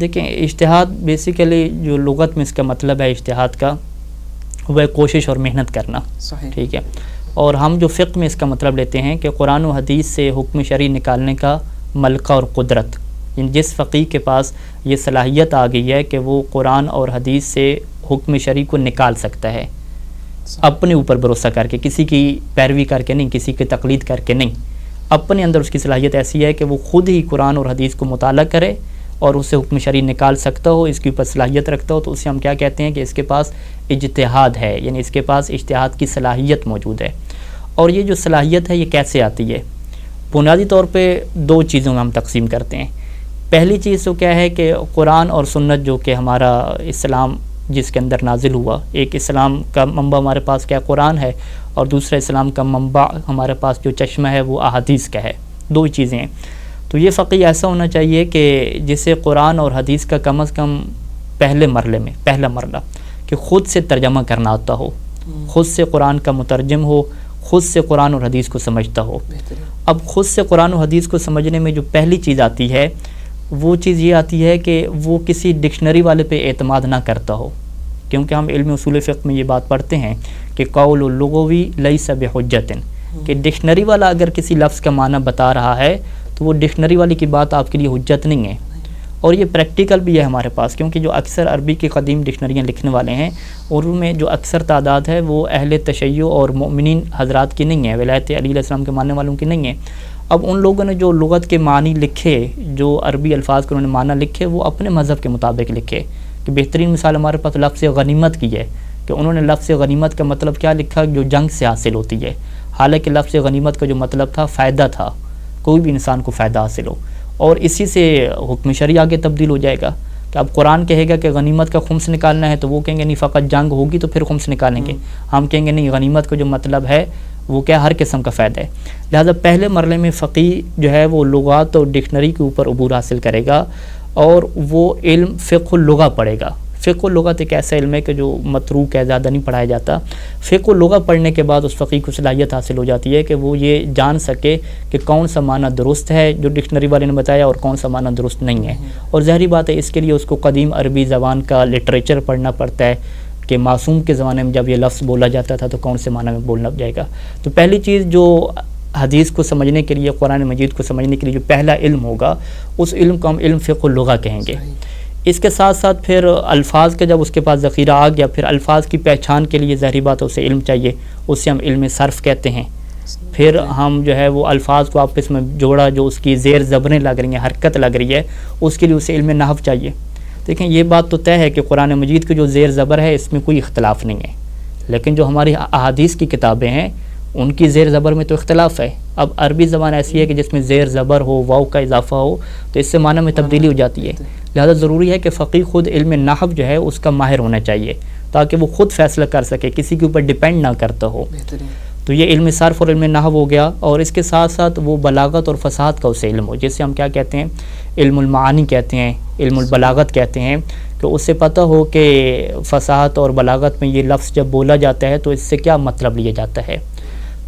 دیکھیں اجتہاد بیسیکلی جو لغت میں اس کا مطلب ہے اجتہاد کا وہ کوشش اور محنت کرنا. صحیح. ٹھیک ہے. اور ہم جو فقہ میں اس کا مطلب لیتے ہیں کہ قرآن و حدیث سے حکم شرعی نکالنے کا ملکہ اور قدرت. جس فقیہ کے پاس یہ صلاحیت آ گئی ہے کہ وہ قرآن اور حدیث سے حکم شرعی کو نکال سکتا ہے اپنے اوپر بھروسہ کر کے, کسی کی پیروی کر کے نہیں, کسی کی تقلید کر کے نہیں, اپنے اندر اس کی صلاحیت ایسی ہے کہ وہ خود ہی قرآن اور حدیث کو مطالعہ کرے اور اسے حکم شرعی نکال سکتا ہو, اس کے اوپر صلاحیت رکھتا ہو, تو اسے ہم کیا کہتے ہیں کہ اس کے پاس اجتہاد ہے, یعنی اس کے پاس اجتہاد کی صلاحیت موجود ہے. اور یہ جو صلاحیت ہے یہ کیسے آتی ہے؟ بنیادی طور پہ دو چیزوں میں ہم تقسیم کرتے ہیں. پہلی چیز تو کیا ہے کہ قرآن اور سنت جو کہ ہمارا اسلام جس کے اندر نازل ہوا, ایک اسلام کا منبع ہمارے پاس کیا قرآن ہے, اور دوسرا اسلام کا منبع ہمارے پاس جو چشمہ ہے وہ احادیث کا ہے. دو ہی چیزیں ہیں. تو یہ فقیہ ایسا ہونا چاہیے کہ جسے قرآن اور حدیث کا کم از کم پہلے مرحلے میں پہلا مرحلہ کہ خود سے ترجمہ کرنا آتا ہو, خود سے قرآن کا مترجم ہو, خود سے قرآن اور حدیث کو سمجھتا ہو. اب خود سے قرآن و حدیث کو سمجھنے میں جو پہلی چیز آتی ہے وہ چیز یہ آتی ہے کہ وہ کسی ڈکشنری والے پہ اعتماد نہ کرتا ہو, کیونکہ ہم علم اصول فقہ میں یہ بات پڑھتے ہیں کہ قول اللغوی لیس بحجۃ, کہ ڈکشنری والا اگر کسی لفظ کا معنی بتا رہا ہے تو وہ ڈکشنری والی کی بات آپ کے لیے حجت نہیں ہے. اور یہ پریکٹیکل بھی ہے ہمارے پاس, کیونکہ جو اکثر عربی کی قدیم ڈکشنریاں لکھنے والے ہیں اور ان میں جو اکثر تعداد ہے وہ اہل تشیع اور مؤمنین حضرات کی نہیں ہے, ولایت علی علیہ السلام کے ماننے والوں کی نہیں ہے. اب ان لوگوں نے جو لغت کے معنی لکھے, جو عربی الفاظ کے انہوں نے معنی لکھے, وہ اپنے مذہب کے مطابق لکھے. کہ بہترین مثال ہمارے پاس لفظ غنیمت کی ہے کہ انہوں نے لفظ غنیمت کا مطلب کیا لکھا, جو جنگ سے حاصل ہوتی ہے, حالانکہ لفظ غنیمت کا جو مطلب تھا فائدہ تھا, کوئی بھی انسان کو فائدہ حاصل ہو. اور اسی سے حکم شرعی آگے تبدیل ہو جائے گا کہ اب قرآن کہے گا کہ غنیمت کا خمس نکالنا ہے, تو وہ کہیں گے نہیں فقط جنگ ہوگی تو پھر خمس نکالیں گے. ہم کہیں گے نہیں, غنیمت کا جو مطلب ہے وہ کیا ہر قسم کا فائدہ ہے. لہذا پہلے مرحلے میں فقیہ جو ہے وہ لغات اور ڈکشنری کے اوپر عبور حاصل کرے گا اور وہ علم فقہ اللغہ پڑھے گا. فقہ اللغت ایک ایسا علم ہے کہ جو متروک ہے, زیادہ نہیں پڑھایا جاتا. فقہ اللغہ پڑھنے کے بعد اس فقیہ کو صلاحیت حاصل ہو جاتی ہے کہ وہ یہ جان سکے کہ کون سا معنی درست ہے جو ڈکشنری والے نے بتایا اور کون سا معنی درست نہیں ہے. اور ظاہری بات ہے اس کے لیے اس کو قدیم عربی زبان کا لٹریچر پڑھنا پڑتا ہے کہ معصوم کے زمانے میں جب یہ لفظ بولا جاتا تھا تو کون سے معنی میں بولنا جائے گا. تو پہلی چیز جو حدیث کو سمجھنے کے لیے, قرآن مجید کو سمجھنے کے لیے جو پہلا علم ہوگا اس علم کو ہم علم فقہ اللغہ کہیں گے. اس کے ساتھ ساتھ پھر الفاظ کا جب اس کے پاس ذخیرہ آ گیا, پھر الفاظ کی پہچان کے لیے ظاہری بات ہے اسے علم چاہیے, اسے ہم علم صرف کہتے ہیں. پھر ہم جو ہے وہ الفاظ کو آپس میں جوڑا, جو اس کی زیر زبریں لگ رہی ہیں, حرکت لگ رہی ہے, اس کے لیے اسے علم نحو چاہیے. دیکھیں یہ بات تو طے ہے کہ قرآن مجید کی جو زیر زبر ہے اس میں کوئی اختلاف نہیں ہے, لیکن جو ہماری احادیث کی کتابیں ہیں ان کی زیر زبر میں تو اختلاف ہے. اب عربی زبان ایسی ہے کہ جس میں زیر زبر ہو, واو کا اضافہ ہو, تو اس سے معنی میں تبدیلی ہو جاتی ہے. لہذا ضروری ہے کہ فقیہ خود علم نحو جو ہے اس کا ماہر ہونا چاہیے تاکہ وہ خود فیصلہ کر سکے, کسی کے اوپر ڈیپینڈ نہ کرتا ہو. تو یہ علم صرف اور علم نحو ہو گیا. اور اس کے ساتھ ساتھ وہ بلاغت اور فصاحت کا اسے علم ہو, جسے ہم کیا کہتے ہیں, علم المعانی کہتے ہیں, علم البلاغت کہتے ہیں, کہ اس سے پتہ ہو کہ فصاحت اور بلاغت میں یہ لفظ جب بولا جاتا ہے تو اس سے کیا مطلب لیا جاتا ہے.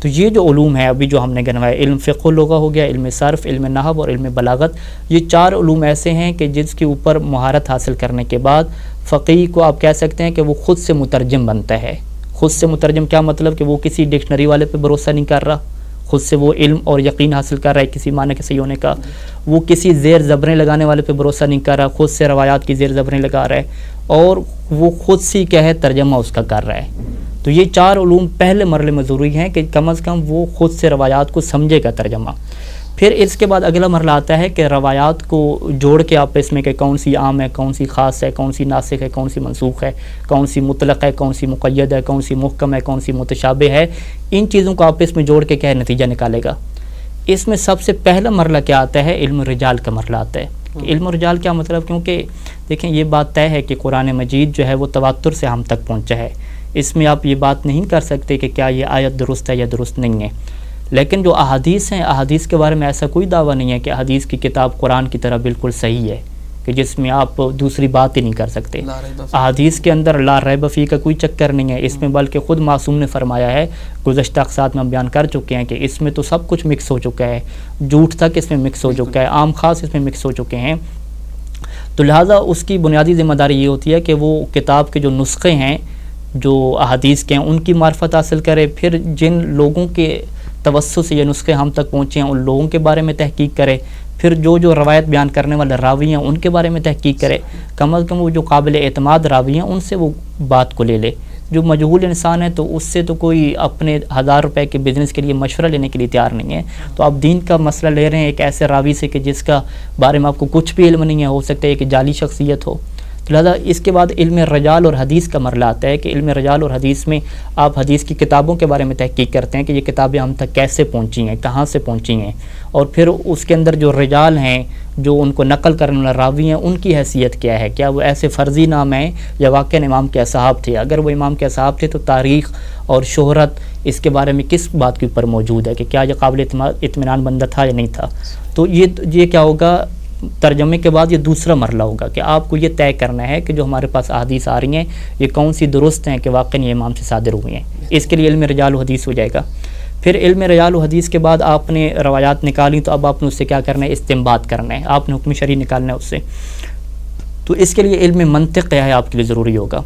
تو یہ جو علوم ہے ابھی جو ہم نے گنوایا, علم فقہ اللغہ ہو گیا, علم صرف, علم نحو اور علم بلاغت, یہ چار علوم ایسے ہیں کہ جس کے اوپر مہارت حاصل کرنے کے بعد فقیہ کو آپ کہہ سکتے ہیں کہ وہ خود سے مترجم بنتا ہے. خود سے مترجم کیا مطلب کہ وہ کسی ڈکشنری والے پہ بھروسہ نہیں کر رہا, خود سے وہ علم اور یقین حاصل کر رہا ہے کسی معنی کے صحیح ہونے کا. وہ کسی زیر زبریں لگانے والے پہ بھروسہ نہیں کر رہا, خود سے روایات کی زیر زبریں لگا رہا ہے, اور وہ خود سے کیا ہے ترجمہ اس کا کر رہا ہے. تو یہ چار علوم پہلے مرحلے میں ضروری ہیں کہ کم از کم وہ خود سے روایات کو سمجھے گا ترجمہ. پھر اس کے بعد اگلا مرحلہ آتا ہے کہ روایات کو جوڑ کے آپس میں کہ کون سی عام ہے, کون سی خاص ہے, کون سی ناسخ ہے, کون سی منسوخ ہے, کون سی مطلق ہے, کون سی مقید ہے, کون سی محکم ہے, کون سی متشابہ ہے, ان چیزوں کو آپس میں جوڑ کے کیا ہے نتیجہ نکالے گا. اس میں سب سے پہلا مرحلہ کیا آتا ہے, علم رجال کا مرحلہ آتا ہے. علم رجال کیا مطلب, کیونکہ دیکھیں یہ بات طے ہے کہ قرآن مجید جو ہے وہ تواتر سے ہم تک پہنچا ہے. اس میں آپ یہ بات نہیں کر سکتے کہ کیا یہ آیت درست ہے یا درست نہیں ہے. لیکن جو احادیث ہیں, احادیث کے بارے میں ایسا کوئی دعویٰ نہیں ہے کہ حدیث کی کتاب قرآن کی طرح بالکل صحیح ہے کہ جس میں آپ دوسری بات ہی نہیں کر سکتے. احادیث کے اندر لا ریب فیہ کا کوئی چکر نہیں ہے اس میں, بلکہ خود معصوم نے فرمایا ہے, گزشتہ اقساط میں ہم بیان کر چکے ہیں کہ اس میں تو سب کچھ مکس ہو چکا ہے, جھوٹ تک اس میں مکس ہو چکا ہے, عام خاص اس میں مکس ہو چکے ہیں. تو لہٰذا اس کی بنیادی ذمہ داری یہ ہوتی ہے کہ وہ کتاب کے جو نسخے ہیں جو احادیث کے ہیں ان کی معرفت حاصل کرے، پھر جن لوگوں کے توسط سے یہ نسخے ہم تک پہنچے ہیں ان لوگوں کے بارے میں تحقیق کرے، پھر جو روایت بیان کرنے والے راوی ہیں ان کے بارے میں تحقیق کرے، کم از کم وہ جو قابل اعتماد راوی ہیں ان سے وہ بات کو لے لے۔ جو مجہول انسان ہے تو اس سے تو کوئی اپنے 1000 روپے کے بزنس کے لیے مشورہ لینے کے لیے تیار نہیں ہے، تو آپ دین کا مسئلہ لے رہے ہیں ایک ایسے راوی سے کہ جس کا بارے میں آپ کو کچھ بھی علم نہیں ہے، ہو سکتا ہے کہ جعلی شخصیت ہو۔ تو لہٰذا اس کے بعد علم رجال اور حدیث کا مرحلہ آتا ہے کہ علم رجال اور حدیث میں آپ حدیث کی کتابوں کے بارے میں تحقیق کرتے ہیں کہ یہ کتابیں ہم تک کیسے پہنچی ہیں، کہاں سے پہنچی ہیں، اور پھر اس کے اندر جو رجال ہیں جو ان کو نقل کرنے والے راوی ہیں ان کی حیثیت کیا ہے، کیا وہ ایسے فرضی نام ہیں یا واقعاً امام کے اصحاب تھے، اگر وہ امام کے اصحاب تھے تو تاریخ اور شہرت اس کے بارے میں کس بات کے اوپر موجود ہے کہ کیا یہ قابل اطمینان بندہ تھا یا نہیں تھا۔ تو یہ کیا ہوگا، ترجمے کے بعد یہ دوسرا مرحلہ ہوگا کہ آپ کو یہ طے کرنا ہے کہ جو ہمارے پاس احادیث آ رہی ہیں یہ کون سی درست ہیں کہ واقعی یہ امام سے صادر ہوئی ہیں، اس کے لیے علم رجال و حدیث ہو جائے گا۔ پھر علم رجال و حدیث کے بعد آپ نے روایات نکالی تو اب آپ نے اس سے کیا کرنا ہے، استنباط کرنا ہے، آپ نے حکم شرعی نکالنا ہے اس سے۔ تو اس کے لیے علم منطق کیا ہے آپ کے لیے ضروری ہوگا،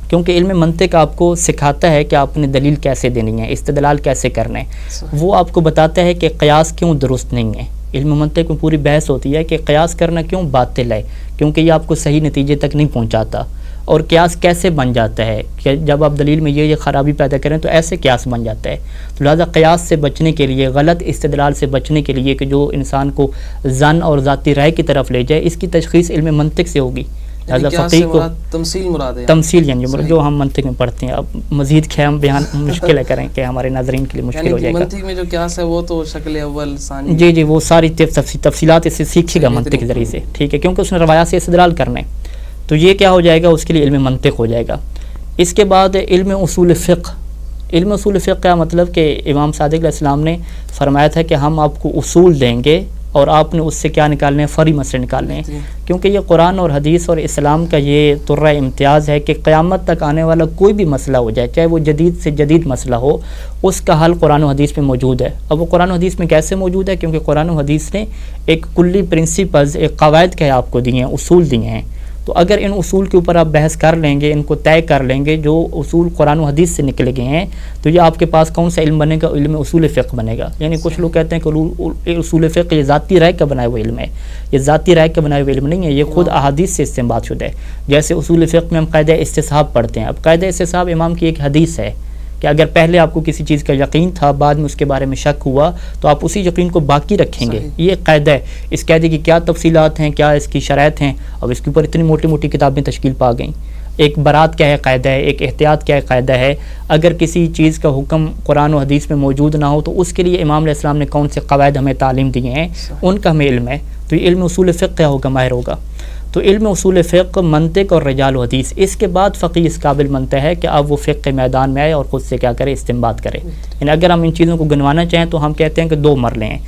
کیونکہ علم منطق آپ کو سکھاتا ہے کہ آپ نے دلیل کیسے دینی ہے، استدلال کیسے کرنا ہے، وہ آپ کو بتاتا ہے کہ قیاس کیوں درست نہیں ہے۔ علم منطق میں پوری بحث ہوتی ہے کہ قیاس کرنا کیوں باطل ہے، کیونکہ یہ آپ کو صحیح نتیجے تک نہیں پہنچاتا، اور قیاس کیسے بن جاتا ہے کہ جب آپ دلیل میں یہ خرابی پیدا کریں تو ایسے قیاس بن جاتا ہے۔ تو لہٰذا قیاس سے بچنے کے لیے، غلط استدلال سے بچنے کے لیے کہ جو انسان کو ظن اور ذاتی رائے کی طرف لے جائے، اس کی تشخیص علم منطق سے ہوگی۔ لہٰذا فقیہ کو تمثیل مراد ہے، تمثیل یعنی جو ہم منطق میں پڑھتے ہیں، اب مزید خیام بیان مشکل ہے کریں کہ ہمارے ناظرین کے لیے مشکل ہو جائے گا۔ منطق میں جو قیاس ہے وہ تو شکل اول ثانی، جی وہ ساری تفصیلات اس سے سیکھے گا منطق کے ذریعے سے، ٹھیک ہے، کیونکہ اس نے روایات سے استدلال کرنا ہے، تو یہ کیا ہو جائے گا، اس کے لیے علم منطق ہو جائے گا۔ اس کے بعد علم اصول فقہ۔ علم اصول فقہ کا مطلب کہ امام صادق علیہ السلام نے فرمایا تھا کہ ہم آپ کو اصول دیں گے اور آپ نے اس سے کیا نکالنے ہیں، فرعی مسئلے نکالنے ہیں، کیونکہ یہ قرآن اور حدیث اور اسلام کا یہ طرہ امتیاز ہے کہ قیامت تک آنے والا کوئی بھی مسئلہ ہو جائے، چاہے وہ جدید سے جدید مسئلہ ہو، اس کا حل قرآن و حدیث میں موجود ہے۔ اب وہ قرآن و حدیث میں کیسے موجود ہے، کیونکہ قرآن و حدیث نے ایک کلی پرنسپلز، ایک قواعد کے آپ کو دیے ہیں، اصول دیے ہیں، تو اگر ان اصول کے اوپر آپ بحث کر لیں گے، ان کو طے کر لیں گے، جو اصول قرآن و حدیث سے نکلے گئے ہیں، تو یہ آپ کے پاس کون سا علم بنے گا، علم اصول فقہ بنے گا۔ یعنی کچھ لوگ کہتے ہیں کہ اصول فقہ یہ ذاتی رائے کا بنایا ہوا علم ہے، یہ ذاتی رائے کا بنایا ہوا علم نہیں ہے، یہ خود احادیث سے استنباط شدہ ہے۔ جیسے اصول فقہ میں ہم قاعدہ استصحاب پڑھتے ہیں، اب قاعدہ استصحاب امام کی ایک حدیث ہے کہ اگر پہلے آپ کو کسی چیز کا یقین تھا، بعد میں اس کے بارے میں شک ہوا، تو آپ اسی یقین کو باقی رکھیں گے، یہ ایک قاعدہ ہے۔ اس قاعدے کی کیا تفصیلات ہیں، کیا اس کی شرائط ہیں، اب اس کے اوپر اتنی موٹی موٹی کتابیں تشکیل پا گئیں۔ ایک برات کیا ہے قاعدہ ہے، ایک احتیاط کیا ہے قاعدہ ہے، اگر کسی چیز کا حکم قرآن و حدیث میں موجود نہ ہو تو اس کے لیے امام علیہ السلام نے کون سے قواعد ہمیں تعلیم دیے ہیں، ان کا ہمیں علم ہے، تو یہ علم اصول فقہ کیا ہوگا، ماہر ہوگا۔ تو علم اصول فقہ، منطق اور رجال و حدیث، اس کے بعد فقیہ اس قابل بنتا ہے کہ اب وہ فقہ کے میدان میں آئے اور خود سے کیا کرے، استنباط کرے۔ یعنی اگر ہم ان چیزوں کو گنوانا چاہیں تو ہم کہتے ہیں کہ 2 مرحلے ہیں۔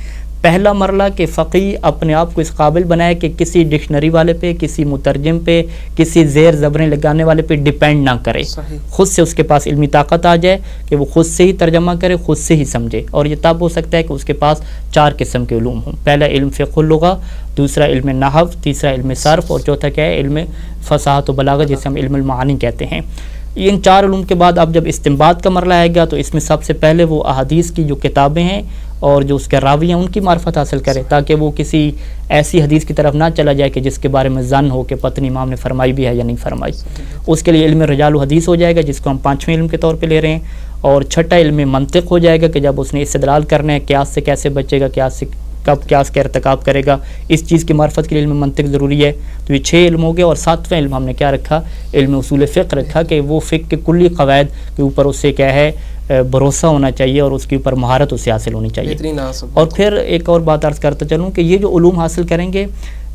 پہلا مرحلہ کہ فقیہ اپنے آپ کو اس قابل بنائے کہ کسی ڈکشنری والے پہ، کسی مترجم پہ، کسی زیر زبریں لگانے والے پہ ڈیپینڈ نہ کرے، خود سے اس کے پاس علمی طاقت آ جائے کہ وہ خود سے ہی ترجمہ کرے، خود سے ہی سمجھے، اور یہ تب ہو سکتا ہے کہ اس کے پاس 4 قسم کے علوم ہوں۔ پہلا علم فقہ اللغہ، دوسرا علم نحو، تیسرا علم صرف، اور چوتھا کیا ہے، علم فصاحت و بلاغت، جسے ہم علم المعانی کہتے ہیں۔ ان 4 علوم کے بعد اب جب استنباط کا مرحلہ آئے گا تو اس میں سب سے پہلے وہ احادیث کی جو کتابیں ہیں اور جو اس کے راوی ہیں ان کی معرفت حاصل کرے، تاکہ وہ کسی ایسی حدیث کی طرف نہ چلا جائے کہ جس کے بارے میں ظن ہو کہ پتہ نہیں امام نے فرمائی بھی ہے یا نہیں فرمائی۔ اس کے لیے علم رجال و حدیث ہو جائے گا، جس کو ہم 5ویں علم کے طور پہ لے رہے ہیں، اور چھٹا علم منطق ہو جائے گا کہ جب اس نے استدلال کرنا ہے، قیاس سے کیسے بچے گا، قیاس سے کب قیاس کا ارتکاب کرے گا، اس چیز کی معرفت کے لیے علم منطق ضروری ہے۔ تو یہ 6 علم ہو گئے، اور 7واں علم ہم نے کیا رکھا، علم اصول فقہ رکھا، کہ وہ فقہ کے کلی قواعد کے اوپر اس سے کیا ہے بھروسہ ہونا چاہیے اور اس کے اوپر مہارت اسے حاصل ہونی چاہیے۔ اور پھر ایک اور بات عرض کرتا چلوں کہ یہ جو علوم حاصل کریں گے،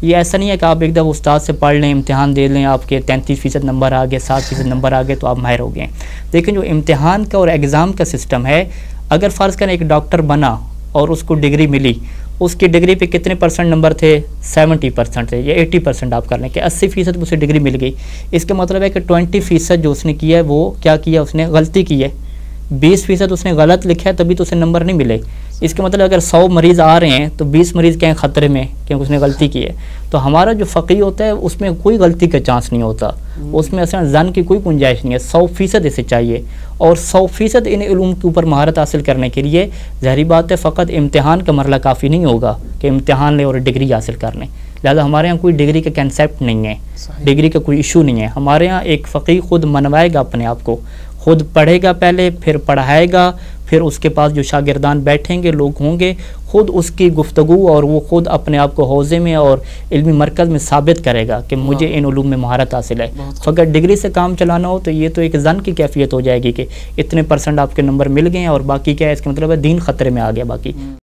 یہ ایسا نہیں ہے کہ آپ ایک دفعہ استاد سے پڑھ لیں، امتحان دے لیں، آپ کے 33% نمبر آ گئے، 7% نمبر آ گئے تو آپ ماہر ہو گئے۔ لیکن جو امتحان کا اور ایگزام کا سسٹم ہے، اگر فرض کریں ایک ڈاکٹر بنا اور اس کو ڈگری ملی، اس کی ڈگری پہ کتنے % نمبر تھے، 70% تھے، یا 80% آپ کر لیں کہ 80% اسے ڈگری مل گئی، اس کا مطلب ہے کہ 20% جو اس نے کیا ہے وہ کیا کیا، اس نے غلطی کی ہے، 20% اس نے غلط لکھا ہے، تبھی تو اسے نمبر نہیں ملے، اس کے مطلب اگر 100 مریض آ رہے ہیں تو 20 مریض کہیں خطرے میں کیونکہ اس نے غلطی کی ہے. تو ہمارا جو فقیہ ہوتا ہے اس میں کوئی غلطی کا چانس نہیں ہوتا, اس میں اصلا ظن کی کوئی گنجائش نہیں ہے. 100% اسے چاہیے, اور 100% ان علوم کے اوپر مہارت حاصل کرنے کے لیے ظاہری بات ہے فقط امتحان کا مرحلہ کافی نہیں ہوگا کہ امتحان لیں اور ڈگری حاصل کر لیں. لہٰذا ہمارے ہاں کوئی ڈگری کا کنسیپٹ نہیں ہے, ڈگری کا کوئی ایشو نہیں ہے. ہمارے ہاں ایک فقیہ خود منوائے گا اپنے آپ کو, خود پڑھے گا پہلے, پھر پڑھائے گا, پھر اس کے پاس جو شاگردان بیٹھیں گے لوگ ہوں گے, خود اس کی گفتگو اور وہ خود اپنے آپ کو حوزے میں اور علمی مرکز میں ثابت کرے گا کہ مجھے ان علوم میں مہارت حاصل ہے. فقط ڈگری سے کام چلانا ہو تو یہ تو ایک ظن کی کیفیت ہو جائے گی کہ اتنے % آپ کے نمبر مل گئے ہیں اور باقی کیا ہے, اس کا مطلب ہے دین خطرے میں آ گیا باقی.